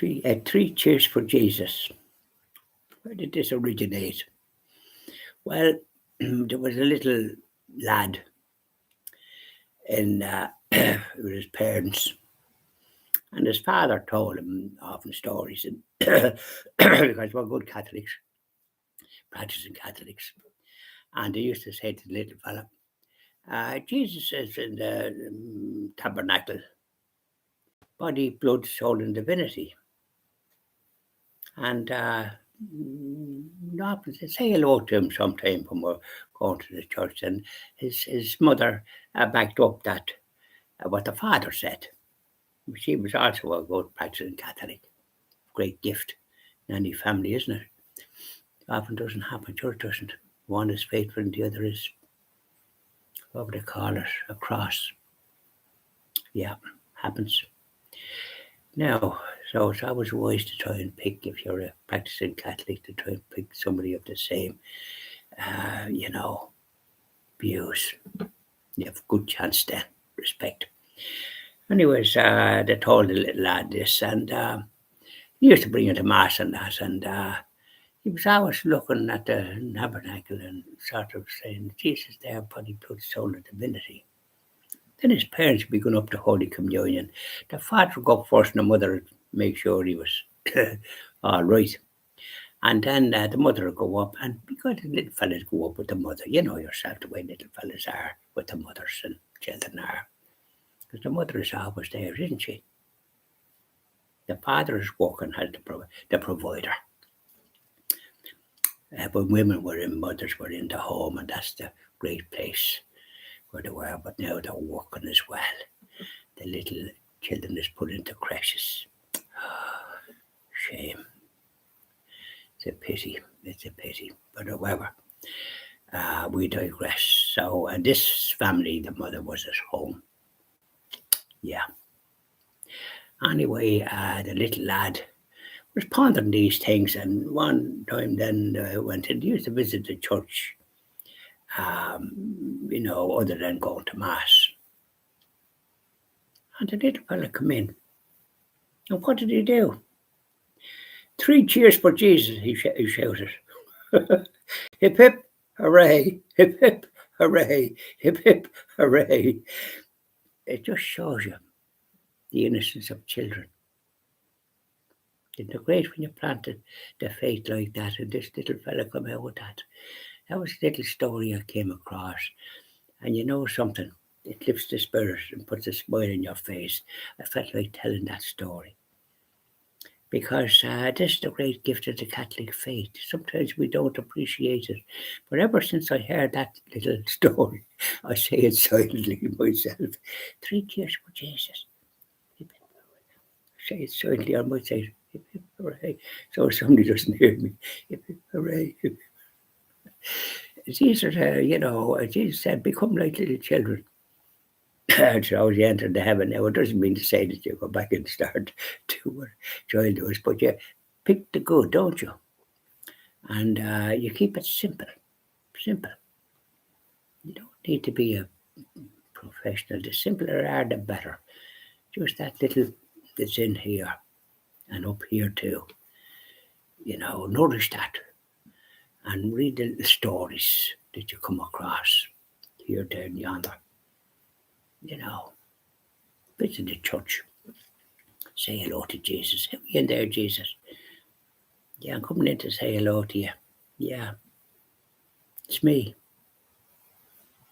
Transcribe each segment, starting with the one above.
Three cheers for Jesus. Where did this originate? Well, there was a little lad in with his parents, and his father told him often stories, and because we're good Catholics, practicing Catholics, and they used to say to the little fella, Jesus is in the tabernacle, body, blood, soul, and divinity. And often say hello to him sometime when we're going to the church. And his mother backed up that what the father said. She was also a good practicing Catholic. Great gift in any family, isn't it? Often doesn't happen. Church doesn't. One is faithful and the other is, what would they call it, a cross. Yeah, happens. Now, so it's always wise to try and pick, if you're a practicing Catholic, to try and pick somebody of the same, views. You have a good chance then. Respect. Anyways, they told the little lad this, and he used to bring him to mass and that, and he was always looking at the tabernacle and sort of saying, Jesus there, body, blood, soul, and divinity. Then his parents would be going up to Holy Communion. The father would go up first, and the mother would make sure he was all right. And then the mother would go up, and because the little fellas go up with the mother, you know yourself the way little fellas are with the mothers and children are. Because the mother is always there, isn't she? The father is working as the provider. When women were in, mothers were in the home, and that's the great place where they were, but now they're working as well. The little children is put into creches. Shame. It's a pity. But however, we digress. So, and this family, the mother was at home. Yeah. Anyway, the little lad was pondering these things, and one time then went and used to visit the church, other than going to mass. And the little fella come in. And what did he do? 3 cheers for Jesus, he shouted. Hip, hip, hooray, hip, hip, hooray, hip, hip, hooray. It just shows you the innocence of children. Isn't it great when you planted the faith like that, and this little fella come out with that? That was a little story I came across. And you know something? It lifts the spirit and puts a smile on your face. I felt like telling that story. Because this is the great gift of the Catholic faith. Sometimes we don't appreciate it. But ever since I heard that little story, I say it silently myself. 3 cheers for Jesus. Say it silently, I might say, hip, hip, hooray. So somebody doesn't hear me. Hip, hip, hooray. Hip. Jesus, Jesus said, become like little children. So you enter the heaven. Now, it doesn't mean to say that you go back and start to join those, but you pick the good, don't you? And you keep it simple. Simple. You don't need to be a professional. The simpler are, the better. Just that little that's in here and up here too. Nourish that and read the stories that you come across here, there, and yonder. Visit the church. Say hello to Jesus. How are you in there, Jesus? Yeah, I'm coming in to say hello to you. Yeah, it's me,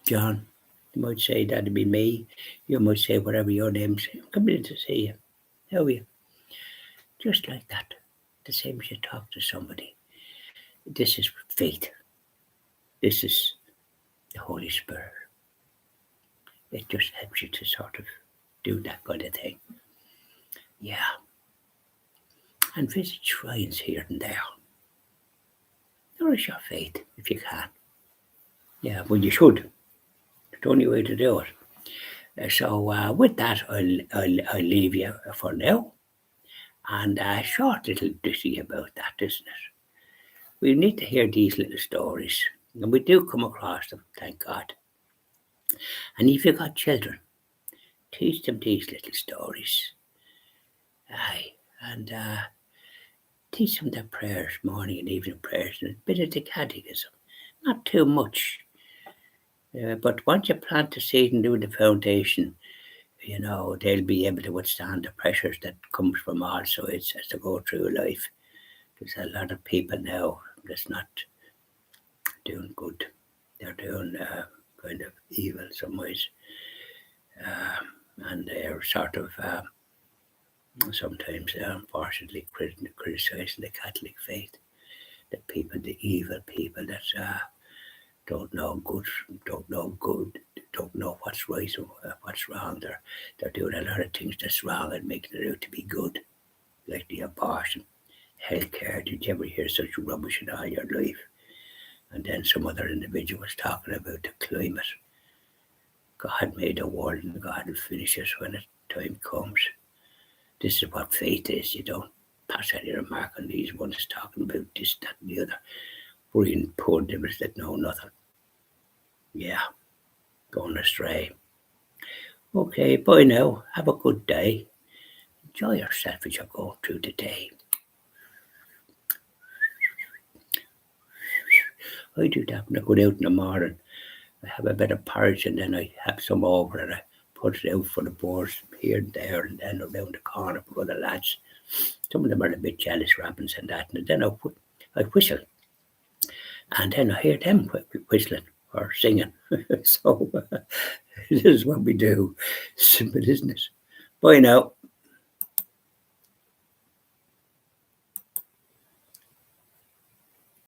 John. You might say that'd be me. You might say whatever your name's. I'm coming in to see you. How are you? Just like that. The same as you talk to somebody. This is faith. This is the Holy Spirit. It just helps you to sort of do that kind of thing. Yeah. And visit shrines here and there. Nourish your faith if you can. Yeah, well, you should. It's the only way to do it. So with that, I'll leave you for now. And a short little ditty about that, isn't it? We need to hear these little stories. And we do come across them, thank God. And if you've got children, teach them these little stories. Aye, and teach them their prayers, morning and evening prayers, and a bit of the catechism. Not too much. But once you plant the seed and do the foundation, they'll be able to withstand the pressures that comes from all sides as they go through life. There's a lot of people now that's not doing good. They're doing kind of evil some ways. And they're sort of sometimes, unfortunately, criticizing the Catholic faith. The evil people that don't know good, don't know what's right or what's wrong. They're doing a lot of things that's wrong and making it out to be good, like the abortion, healthcare. Did you ever hear such rubbish in all your life? And then some other individual was talking about the climate. God made the world and God will finish it when the time comes. This is what faith is. You don't pass any remark on these ones talking about this, that, and the other. Brilliant poor devils that know nothing. Yeah, going astray. Okay, bye now. Have a good day. Enjoy yourself as you're going through the day. I do that when I go out in the morning. I have a bit of porridge and then I have some over and I put it out for the birds here and there and then around the corner for other lads. Some of them are a bit jealous rabbits and that, and then I whistle. And then I hear them whistling or singing. So this is what we do. Simple, isn't it? Bye now.